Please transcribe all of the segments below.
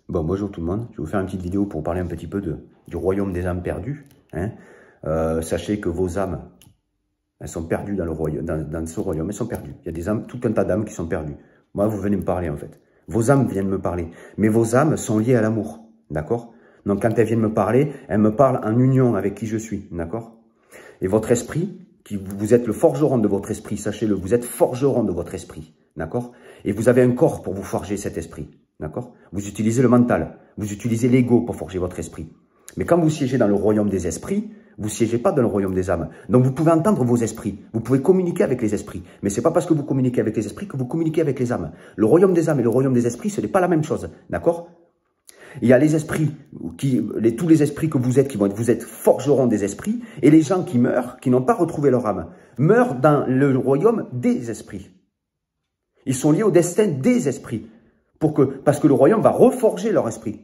Bon, bonjour tout le monde, je vais vous faire une petite vidéo pour parler un petit peu du royaume des âmes perdues. Hein. Sachez que vos âmes, elles sont perdues dans, dans ce royaume, elles sont perdues. Il y a des âmes, tout un tas d'âmes qui sont perdues. Moi, vous venez me parler en fait. Vos âmes viennent me parler, mais vos âmes sont liées à l'amour, d'accord? Donc quand elles viennent me parler en union avec qui je suis, d'accord? Et votre esprit, vous êtes le forgeron de votre esprit, sachez-le, vous êtes forgeron de votre esprit, d'accord? Et vous avez un corps pour vous forger cet esprit. D'accord? Vous utilisez le mental, vous utilisez l'ego pour forger votre esprit. Mais quand vous siégez dans le royaume des esprits, vous ne siégez pas dans le royaume des âmes. Donc vous pouvez entendre vos esprits, vous pouvez communiquer avec les esprits. Mais ce n'est pas parce que vous communiquez avec les esprits que vous communiquez avec les âmes. Le royaume des âmes et le royaume des esprits, ce n'est pas la même chose. D'accord? Il y a les esprits, tous les esprits que vous êtes, vous êtes forgerons des esprits, et les gens qui meurent, qui n'ont pas retrouvé leur âme, meurent dans le royaume des esprits. Ils sont liés au destin des esprits. Parce que le royaume va reforger leur esprit.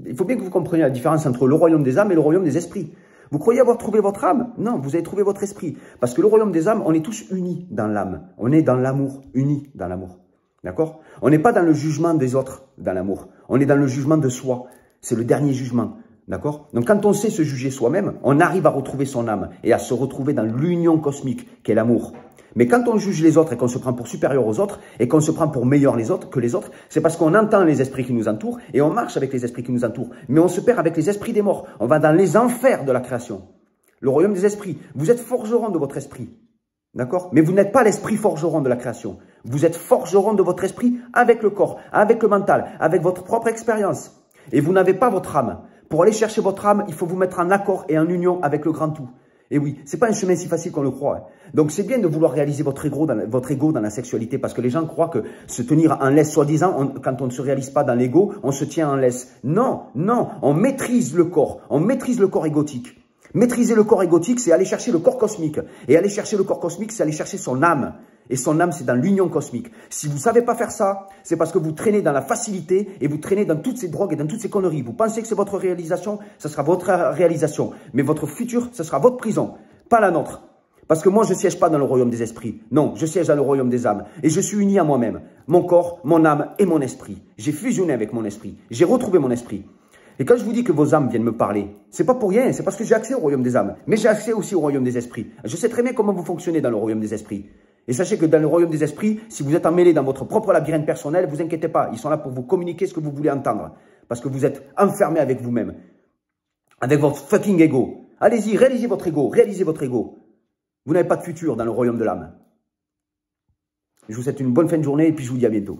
Il faut bien que vous compreniez la différence entre le royaume des âmes et le royaume des esprits. Vous croyez avoir trouvé votre âme? Non, vous avez trouvé votre esprit. Parce que le royaume des âmes, on est tous unis dans l'âme. On est dans l'amour, unis dans l'amour. D'accord? On n'est pas dans le jugement des autres, dans l'amour. On est dans le jugement de soi. C'est le dernier jugement. D'accord? Donc quand on sait se juger soi-même, on arrive à retrouver son âme et à se retrouver dans l'union cosmique qui est l'amour. Mais quand on juge les autres et qu'on se prend pour supérieur aux autres et qu'on se prend pour meilleur que les autres, c'est parce qu'on entend les esprits qui nous entourent et on marche avec les esprits qui nous entourent. Mais on se perd avec les esprits des morts. On va dans les enfers de la création. Le royaume des esprits. Vous êtes forgeron de votre esprit. D'accord? Mais vous n'êtes pas l'esprit forgeron de la création. Vous êtes forgeron de votre esprit avec le corps, avec le mental, avec votre propre expérience. Et vous n'avez pas votre âme. Pour aller chercher votre âme, il faut vous mettre en accord et en union avec le grand tout. Et oui, c'est pas un chemin si facile qu'on le croit. Hein. Donc c'est bien de vouloir réaliser votre ego dans la sexualité, parce que les gens croient que se tenir en laisse, soi-disant, quand on ne se réalise pas dans l'ego, on se tient en laisse. Non, non, on maîtrise le corps égotique. Maîtriser le corps égotique, c'est aller chercher le corps cosmique. Et aller chercher le corps cosmique, c'est aller chercher son âme. Et son âme, c'est dans l'union cosmique. Si vous ne savez pas faire ça, c'est parce que vous traînez dans la facilité et vous traînez dans toutes ces drogues et dans toutes ces conneries. Vous pensez que c'est votre réalisation, ce sera votre réalisation. Mais votre futur, ce sera votre prison, pas la nôtre. Parce que moi, je ne siège pas dans le royaume des esprits. Non, je siège dans le royaume des âmes. Et je suis uni à moi-même. Mon corps, mon âme et mon esprit. J'ai fusionné avec mon esprit. J'ai retrouvé mon esprit. Et quand je vous dis que vos âmes viennent me parler, c'est pas pour rien, c'est parce que j'ai accès au royaume des âmes. Mais j'ai accès aussi au royaume des esprits. Je sais très bien comment vous fonctionnez dans le royaume des esprits. Et sachez que dans le royaume des esprits, si vous êtes emmêlé dans votre propre labyrinthe personnel, vous inquiétez pas, ils sont là pour vous communiquer ce que vous voulez entendre. Parce que vous êtes enfermé avec vous-même. Avec votre fucking ego. Allez-y, réalisez votre ego, réalisez votre ego. Vous n'avez pas de futur dans le royaume de l'âme. Je vous souhaite une bonne fin de journée et puis je vous dis à bientôt.